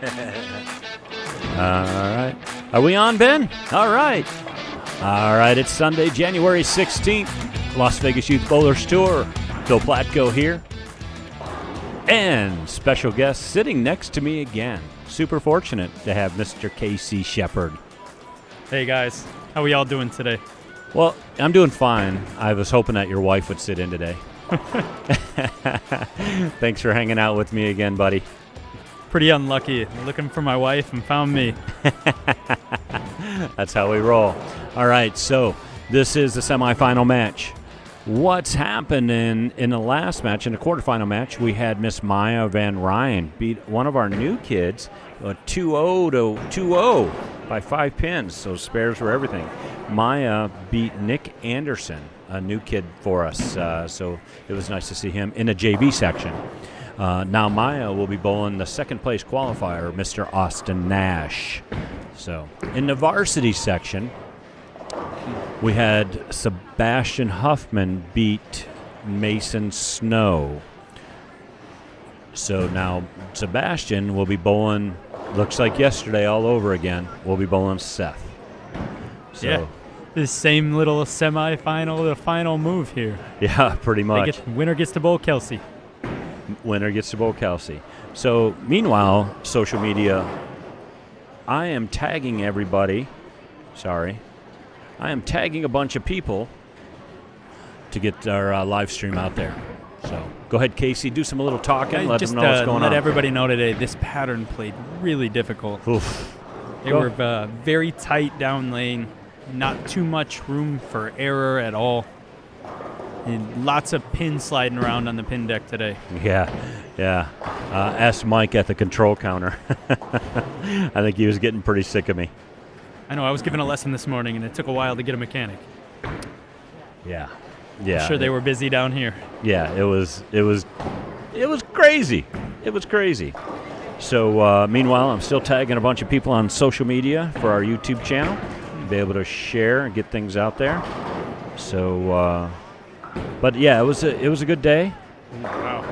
All right. Are we on, Ben? All right. All right, it's Sunday, January 16th, Las Vegas Youth Bowlers Tour. Phil Platko here. And special guest sitting next to me again. Super fortunate to have Mr. Casey Shepard. Hey, guys. How are y'all doing today? Well, I'm doing fine. I was hoping that your wife would sit in today. Thanks for hanging out with me again, buddy. Pretty unlucky. Looking for my wife and found me. That's how we roll. All right, so this is the semifinal match. What's happening in the last match, in the quarterfinal match, we had Miss Maya Van Ryne beat one of our new kids 2-0 to 2-0 by 5 pins, so spares were everything. Maya beat Nick Anderson, a new kid for us, so it was nice to see him in the JV section. Now Maya will be bowling the second place qualifier, Mr. Austin Nash. So in the varsity section, we had Sebastian Huffman beat Mason Snow. So now Sebastian will be bowling, looks like yesterday all over again, we'll be bowling Seth. So, yeah, the same little semifinal, the final move here. Yeah, pretty much. Winner gets to bowl Kelsey. Winner gets to bowl Kelsey. So meanwhile, social media, I am tagging everybody. I am tagging a bunch of people to get our live stream out there. So go ahead, Casey, do some little talking. Let them know what's going on. Let everybody know today, this pattern played really difficult. Oof. They were very tight down lane, not too much room for error at all. And lots of pins sliding around on the pin deck today. Yeah. Ask Mike at the control counter. I think he was getting pretty sick of me. I know, I was given a lesson this morning, and it took a while to get a mechanic. Yeah. I'm sure they were busy down here. Yeah, it was crazy. It was crazy. So meanwhile, I'm still tagging a bunch of people on social media for our YouTube channel. Be able to share and get things out there. So, but yeah, it was a good day. Wow.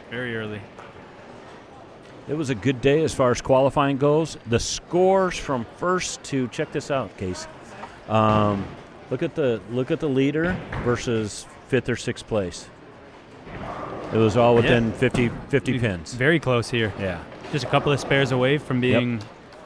Very early. It was a good day as far as qualifying goes. The scores from first to, check this out, Case. Look at the leader versus fifth or sixth place. It was all within 50 pins. Very close here. Yeah. Just a couple of spares away from being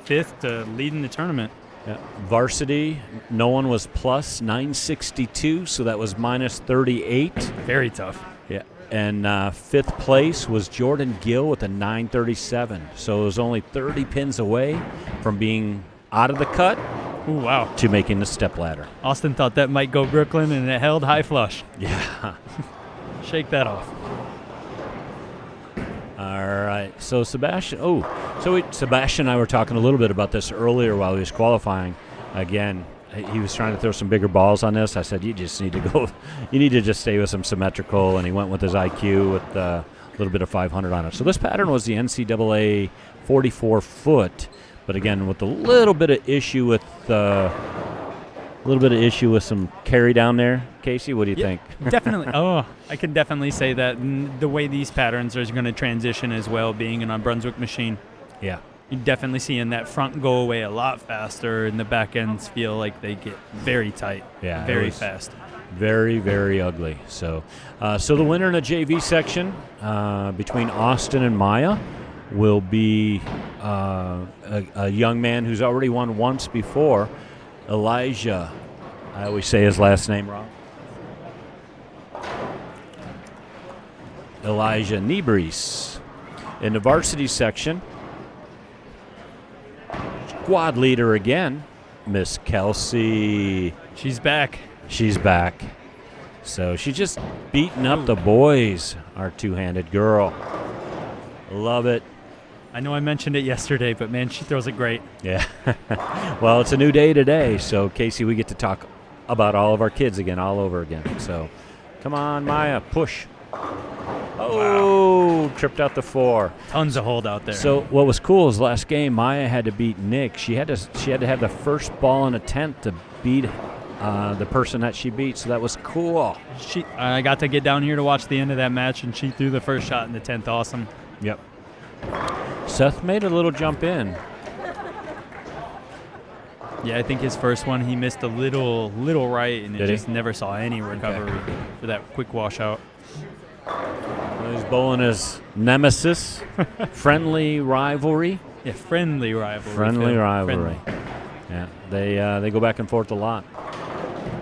fifth to leading the tournament. Yeah. Varsity, no one was plus 962, so that was minus 38. Very tough. Yeah. And fifth place was Jordan Gill with a 937. So it was only 30 pins away from being out of the cut. Ooh, wow. To making the step ladder. Austin thought that might go Brooklyn, and it held high flush. Yeah. Shake that off. All right. So Sebastian and I were talking a little bit about this earlier while he was qualifying. Again, he was trying to throw some bigger balls on this. I said, you need to just stay with some symmetrical, and he went with his IQ with a little bit of 500 on it. So this pattern was the NCAA 44-foot, but again, with a little bit of issue with some carry down there. Casey, what do you think? Definitely. I can definitely say that the way these patterns are going to transition as well, being an Brunswick machine. Yeah. You're definitely seeing that front go away a lot faster, and the back ends feel like they get very tight, very fast. Very, very ugly. So the winner in the JV section between Austin and Maya will be a young man who's already won once before, Elijah. I always say his last name wrong. Elijah Nebris. In the varsity section, squad leader again, Miss Kelsey. She's back. So she's just beating up the boys, our two-handed girl. Love it. I know I mentioned it yesterday, but man, she throws it great. Yeah. Well, it's a new day today, so Casey, we get to talk about all of our kids again, all over again. So come on, Maya, push. Oh, wow. Tripped out the 4. Tons of hold out there. So what was cool is last game, Maya had to beat Nick. She had to have the first ball in a tent to beat the person that she beat, so that was cool. I got to get down here to watch the end of that match, and she threw the first shot in the 10th. Awesome. Yep. Seth made a little jump in. Yeah, I think his first one, he missed a little right, and it just never saw any recovery for that quick washout. Well, he's bowling his nemesis, friendly rivalry. Yeah, friendly rivalry. Friendly rivalry. Yeah, they go back and forth a lot.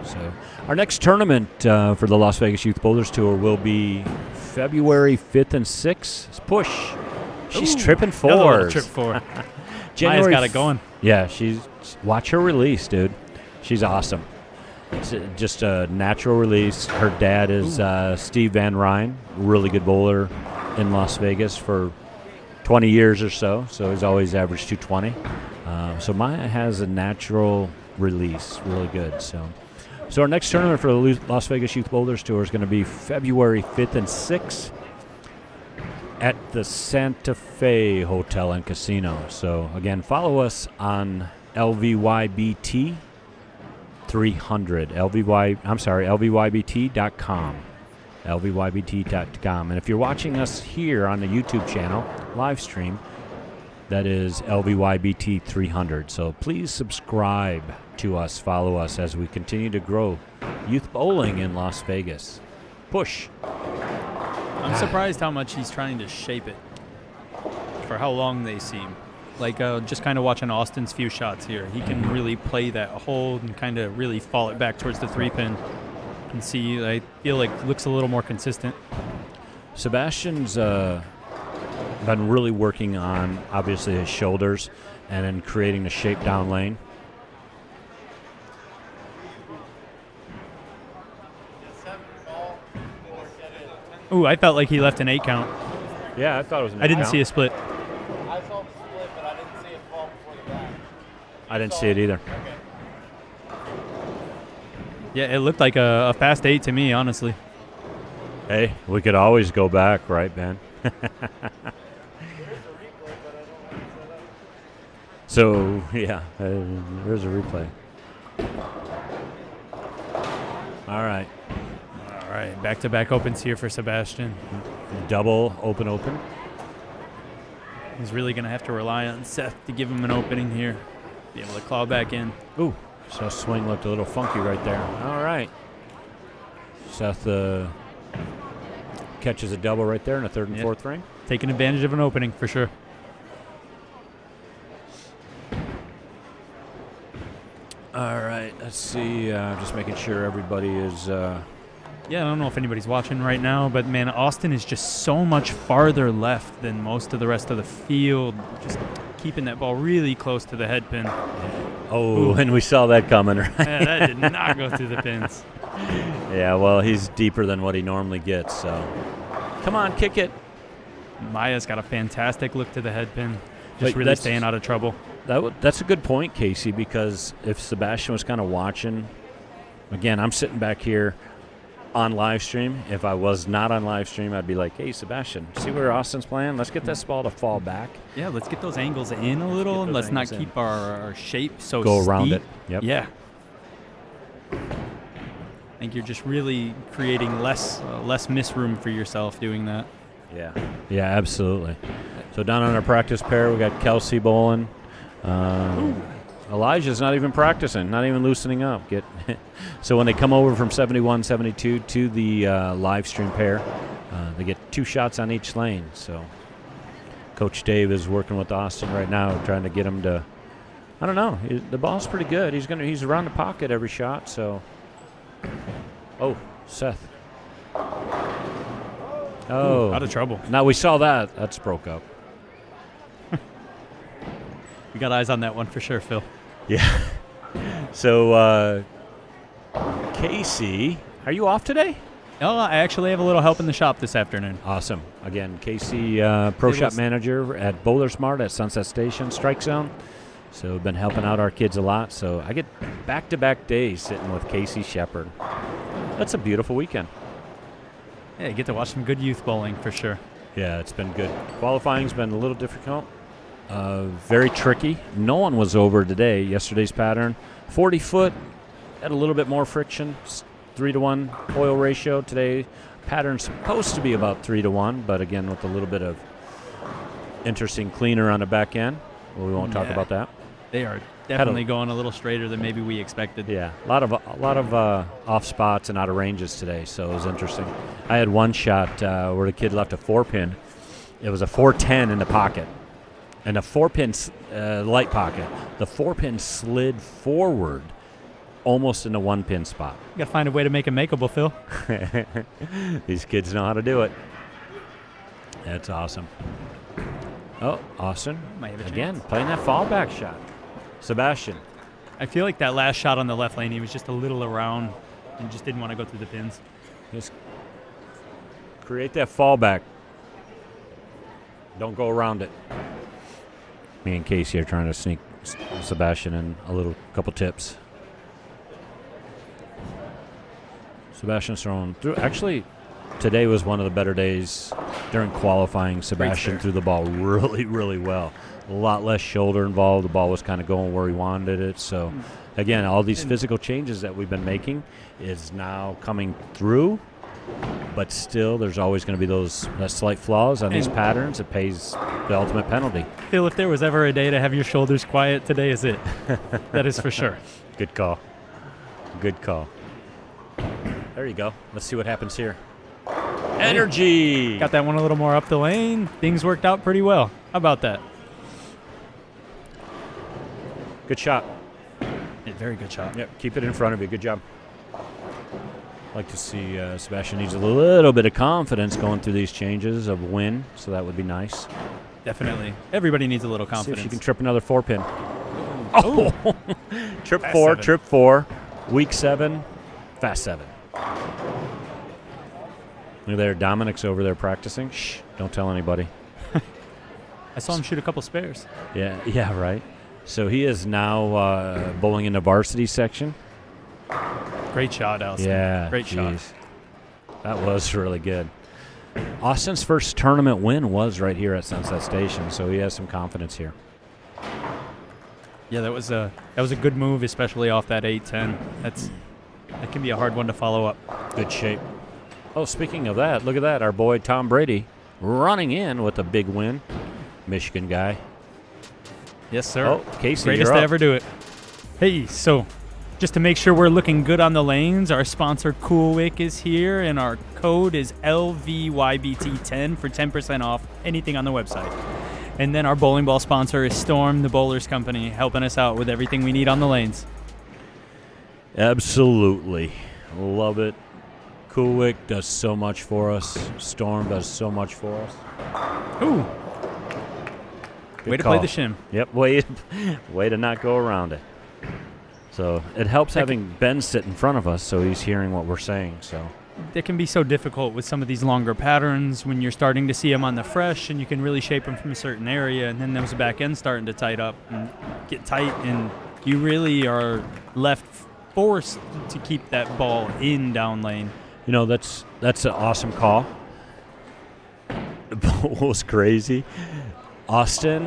So our next tournament for the Las Vegas Youth Bowlers Tour will be February 5th and 6th. Push. She's tripping fours. Trip four. January Maya's got it going. Yeah, watch her release, dude. She's awesome. It's just a natural release. Her dad is Steve Van Ryne, really good bowler in Las Vegas for 20 years or so. So he's always averaged 220. So Maya has a natural release, really good. So our next tournament for the Las Vegas Youth Bowlers Tour is going to be February 5th and 6th at the Santa Fe Hotel and Casino. So again, follow us on LVYBT 300. LVYBT.com. LVYBT.com. And if you're watching us here on the YouTube channel, live stream, that is LVYBT 300. So please subscribe to us, follow us as we continue to grow youth bowling in Las Vegas. Push. I'm surprised how much he's trying to shape it for how long they seem. Like just kind of watching Austin's few shots here. He can really play that hold and kind of really fall it back towards the 3-pin. And see, I feel like looks a little more consistent. Sebastian's been really working on, obviously, his shoulders and then creating the shape down lane. Ooh, I felt like he left an 8 count. Yeah, I thought it was an 8 I didn't count. see a split. I saw the split, but I didn't see it fall before the back. I didn't see it either. Okay. Yeah, it looked like a fast 8 to me, honestly. Hey, we could always go back, right, Ben? So, yeah, there's a replay. All right. All right, back-to-back opens here for Sebastian. Double open. He's really going to have to rely on Seth to give him an opening here. Be able to claw back in. Ooh, so swing looked a little funky right there. All right. Seth catches a double right there in the third and fourth ring. Taking advantage of an opening for sure. All right, let's see. Just making sure everybody is. Yeah, I don't know if anybody's watching right now, but man, Austin is just so much farther left than most of the rest of the field. Just keeping that ball really close to the head pin. Oh, and we saw that coming, right? Yeah, that did not go through the pins. Yeah, well, he's deeper than what he normally gets, so. Come on, kick it. Maya's got a fantastic look to the head pin. But Just really staying out of trouble. That's a good point, Casey, because if Sebastian was kind of watching, again, I'm sitting back here on live stream. If I was not on live stream, I'd be like, hey, Sebastian, see where Austin's playing? Let's get this ball to fall back. Yeah, let's get those angles in a little, and let's not keep our shape so Go steep. around it. Yep. Yeah. I think you're just really creating less miss room for yourself doing that. Yeah, absolutely. So down on our practice pair, we got Kelsey bowling. Elijah's not even practicing, not even loosening up. So when they come over from 71, 72 to the live stream pair, they get 2 shots on each lane. So Coach Dave is working with Austin right now, trying to get him to. I don't know. The ball's pretty good. He's around the pocket every shot. So. Oh, Seth. Oh, out of trouble. Now we saw that. That's broke up. We got eyes on that one for sure, Phil. Yeah. So, Casey, are you off today? Oh, I actually have a little help in the shop this afternoon. Awesome. Again, Casey, Pro Shop Manager at Bowler Smart at Sunset Station, StrikeZone. So we've been helping out our kids a lot. So I get back-to-back days sitting with Casey Shepard. That's a beautiful weekend. Yeah, you get to watch some good youth bowling for sure. Yeah, it's been good. Qualifying's been a little difficult. Very tricky. No one was over today. Yesterday's pattern, 40 foot, had a little bit more friction, 3-to-1 oil ratio. Today, pattern's supposed to be about 3-to-1, but again with a little bit of interesting cleaner on the back end. Well, we won't talk about that. They are definitely going a little straighter than maybe we expected. Yeah, a lot of off spots and out of ranges today, so it was interesting. I had one shot where the kid left a 4-pin. It was a 410 in the pocket, and a 4-pin light pocket. The 4-pin slid forward, almost in the 1-pin spot. You got to find a way to make it makeable, Phil. These kids know how to do it. That's awesome. Oh, Austin Might have a again chance. playing that fallback shot. Sebastian. I feel like that last shot on the left lane, he was just a little around and just didn't want to go through the pins. Just create that fallback. Don't go around it. Me and Casey are trying to sneak Sebastian in a couple tips. Sebastian's throwing through. Actually, today was one of the better days during qualifying. Sebastian threw the ball really, really well. A lot less shoulder involved. The ball was kind of going where he wanted it. So, again, all these physical changes that we've been making is now coming through. But still, there's always going to be those slight flaws on these patterns. It pays the ultimate penalty. Phil, if there was ever a day to have your shoulders quiet, today is it. That is for sure. Good call. Good call. There you go. Let's see what happens here. Energy! Got that one a little more up the lane. Things worked out pretty well. How about that? Good shot. Yeah, very good shot. Yep, keep it in front of you. Good job. Like to see Sebastian needs a little bit of confidence going through these changes of win, so that would be nice. Definitely. Everybody needs a little confidence. See if she can trip another 4-pin. Oh! Trip 4, week 7, fast 7. Look there, Dominic's over there practicing. Shh, don't tell anybody. I saw him shoot a couple spares. Yeah, right. So he is now bowling in the varsity section. Great shot, Allison. Yeah, Great shot. That was really good. Austin's first tournament win was right here at Sunset Station, so he has some confidence here. Yeah, that was a good move, especially off that 8-10. That can be a hard one to follow up. Good shape. Oh, speaking of that, look at that. Our boy Tom Brady running in with a big win. Michigan guy. Yes, sir. Oh, Casey, greatest you're to up. ever do it. Hey, so just to make sure we're looking good on the lanes, our sponsor Coolwick is here, and our code is LVYBT10 for 10% off anything on the website. And then our bowling ball sponsor is Storm, the Bowlers Company, helping us out with everything we need on the lanes. Absolutely. Love it. Coolwick does so much for us. Storm does so much for us. Ooh. Good Way to call. play the shim. Yep, way to not go around it. So it helps having Ben sit in front of us so he's hearing what we're saying. So It can be so difficult with some of these longer patterns when you're starting to see them on the fresh and you can really shape them from a certain area, and then those back ends starting to tight up and get tight, and you really are left forced to keep that ball in down lane. You know, that's an awesome call. What was crazy? Austin,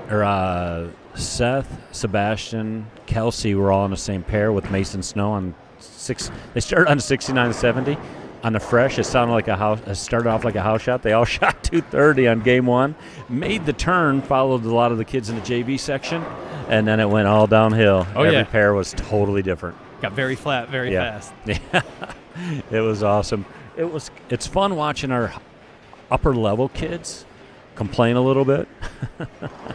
or Seth, Sebastian, Kelsey were all in the same pair with Mason Snow on 6. They started on 69-70. On the fresh, it sounded like it started off like a house shot. They all shot 230 on game 1. Made the turn, followed a lot of the kids in the JV section, and then it went all downhill. Oh, Every yeah. pair was totally different. Got very flat, very fast. Yeah, it was awesome. It's fun watching our upper level kids complain a little bit.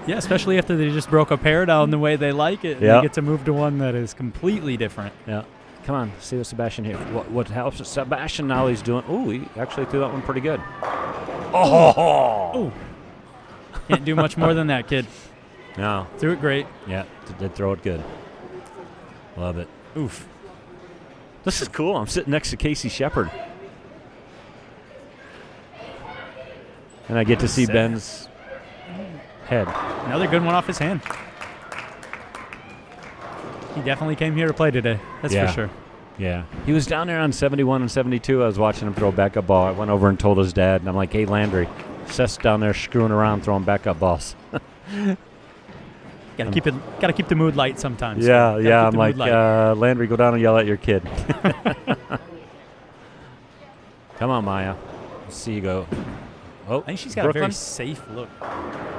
Yeah, especially after they just broke a pair down the way they like it. And Yeah. They get to move to one that is completely different. Yeah. Come on, see what Sebastian here. What helps Sebastian now he's doing. Oh, he actually threw that one pretty good. Oh! Can't do much more than that, kid. No. Threw it great. Yeah, did throw it good. Love it. Oof. This is cool. I'm sitting next to Casey Shepard. And I get to see Seth. Ben's head. Another good one off his hand. He definitely came here to play today. That's Yeah. for sure. Yeah. He was down there on 71 and 72. I was watching him throw a backup ball. I went over and told his dad, and I'm like, hey, Landry, Seth's down there screwing around throwing backup balls. Gotta keep the mood light sometimes. Yeah, Gotta yeah. keep I'm the like, mood light. Landry, go down and yell at your kid. Come on, Maya. Let's see you go. Oh, I think she's got a Brooklyn. very safe look.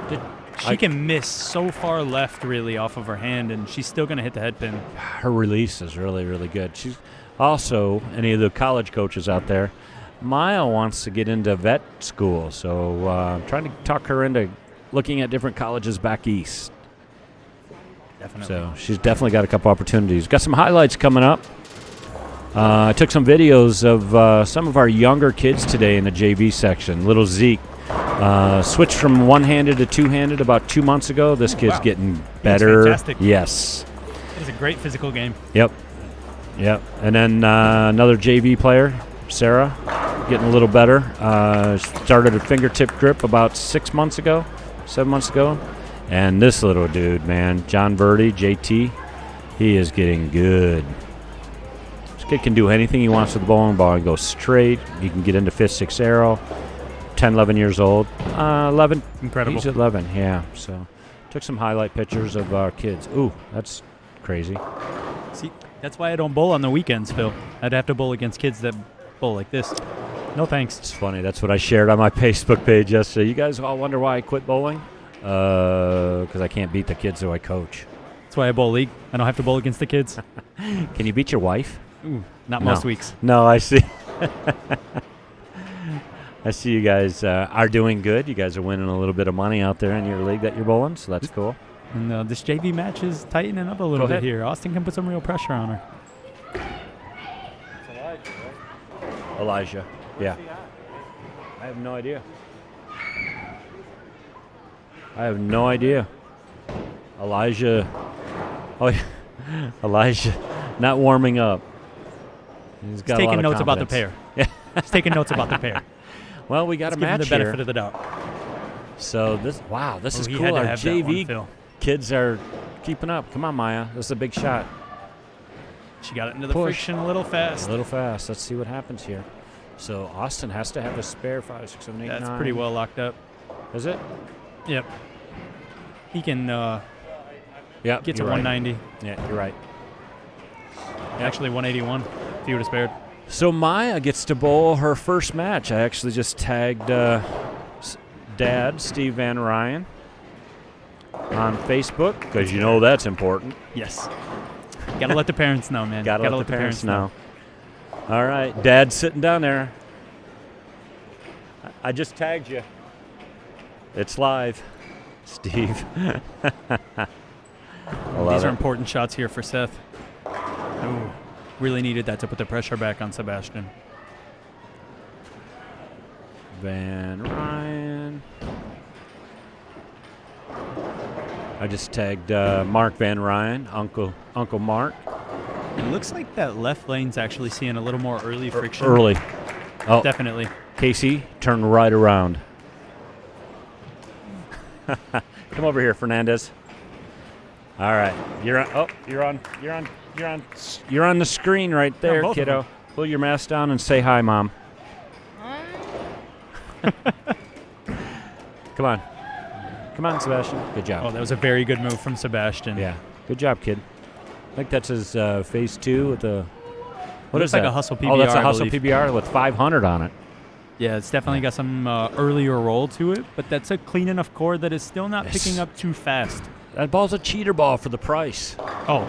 Did- She can miss so far left, really, off of her hand, and she's still going to hit the head pin. Her release is really, really good. She's also, any of the college coaches out there, Maya wants to get into vet school, so I'm trying to talk her into looking at different colleges back east. Definitely. So she's definitely got a couple opportunities. Got some highlights coming up. I took some videos of some of our younger kids today in the JV section. Little Zeke switched from one-handed to two-handed about 2 months ago. This kid's wow. getting better. fantastic. Yes. It was a great physical game. Yep. And then another JV player, Sarah, getting a little better. Started a fingertip grip about 7 months ago. And this little dude, man, John Verdi, JT, he is getting good. This kid can do anything he wants with the bowling ball. He goes straight. He can get into fifth, sixth arrow. 10, 11 years old. 11. Incredible. He's 11, yeah. So took some highlight pictures of our kids. Ooh, that's crazy. See, that's why I don't bowl on the weekends, Phil. I'd have to bowl against kids that bowl like this. No thanks. It's funny. That's what I shared on my Facebook page yesterday. You guys all wonder why I quit bowling? Because I can't beat the kids who I coach. That's why I bowl league. I don't have to bowl against the kids. Can you beat your wife? Ooh, not No. most weeks. No, I see. I see you guys are doing good. You guys are winning a little bit of money out there in your league that you're bowling, so that's cool. And this JV match is tightening up a little Go bit ahead. here. Austin can put some real pressure on her. It's Elijah, right? Elijah, yeah. Who's he on? I have no idea. Elijah. Oh, yeah. Elijah, not warming up. He's got He's a lot taking of notes about the confidence. pair. Yeah. He's taking notes about the pair. Well, we got Let's a give him match the benefit here. of the doubt. So this is He cool. had to Our have that one, JV Phil. kids are keeping up. Come on, Maya. This is a big shot. She got it into the Push. friction a little fast. A little fast. Let's see what happens here. So Austin has to have a spare 5, 6, 7, 8, That's 9. pretty well locked up. Is it? Yep. He can Yeah. get to you're right. 190. Yeah, you're right. Actually, 181 if he would have spared. So Maya gets to bowl her first match. I actually just tagged Dad, Steve Van Ryan, on Facebook because you know that's important. Yes. Gotta let the parents know, man. Gotta let the parents know. All right, Dad's sitting down there. I just tagged you. It's live, Steve. I love These are it. important shots here for Seth. Ooh, really needed that to put the pressure back on Sebastian. Van Ryan. I just tagged Mark Van Ryan, Uncle Mark. It looks like that left lane's actually seeing a little more early friction. Early. Oh, Definitely. Casey, turn right around. Come over here, Fernandez. All right, you're on the screen right there, both of kiddo. them. Pull your mask down and say hi, Mom. Come on, Sebastian. Good job. Oh, that was a very good move from Sebastian. Yeah, good job, kid. I think that's his phase 2 with the. What Looks is like that? a Hustle PBR, Oh, that's a I Hustle believe. PBR with 500 on it. Yeah, it's definitely got some earlier roll to it, but that's a clean enough core that is still not Yes. picking up too fast. That ball's a cheater ball for the price. Oh,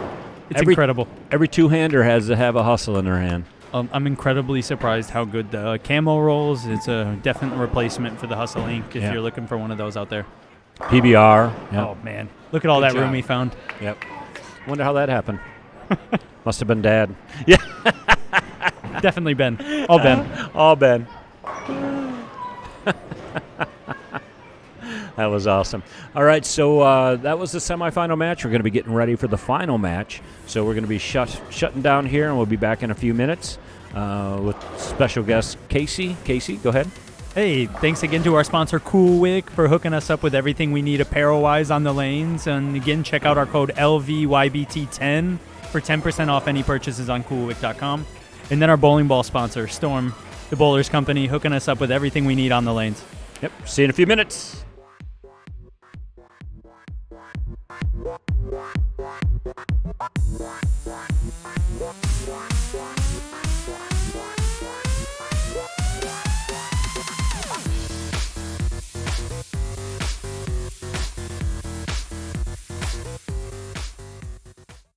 it's Every- incredible. Every two-hander has to have a hustle in their hand. I'm incredibly surprised how good the camo rolls. It's a definite replacement for the Hustle Ink if Yeah. you're looking for one of those out there. PBR. Yep. Oh, man. Look at all Good that room job. he found. Yep. Wonder how that happened. Must have been Dad. Definitely Ben. Oh, Ben. All Ben. That was awesome. All right, so that was the semifinal match. We're going to be getting ready for the final match. So we're going to be shutting down here, and we'll be back in a few minutes with special guest Casey. Casey, go ahead. Hey, thanks again to our sponsor, Cool Wick, for hooking us up with everything we need apparel-wise on the lanes. And again, check out our code LVYBT10 for 10% off any purchases on coolwick.com. And then our bowling ball sponsor, Storm, the Bowlers Company, hooking us up with everything we need on the lanes. Yep. See you in a few minutes.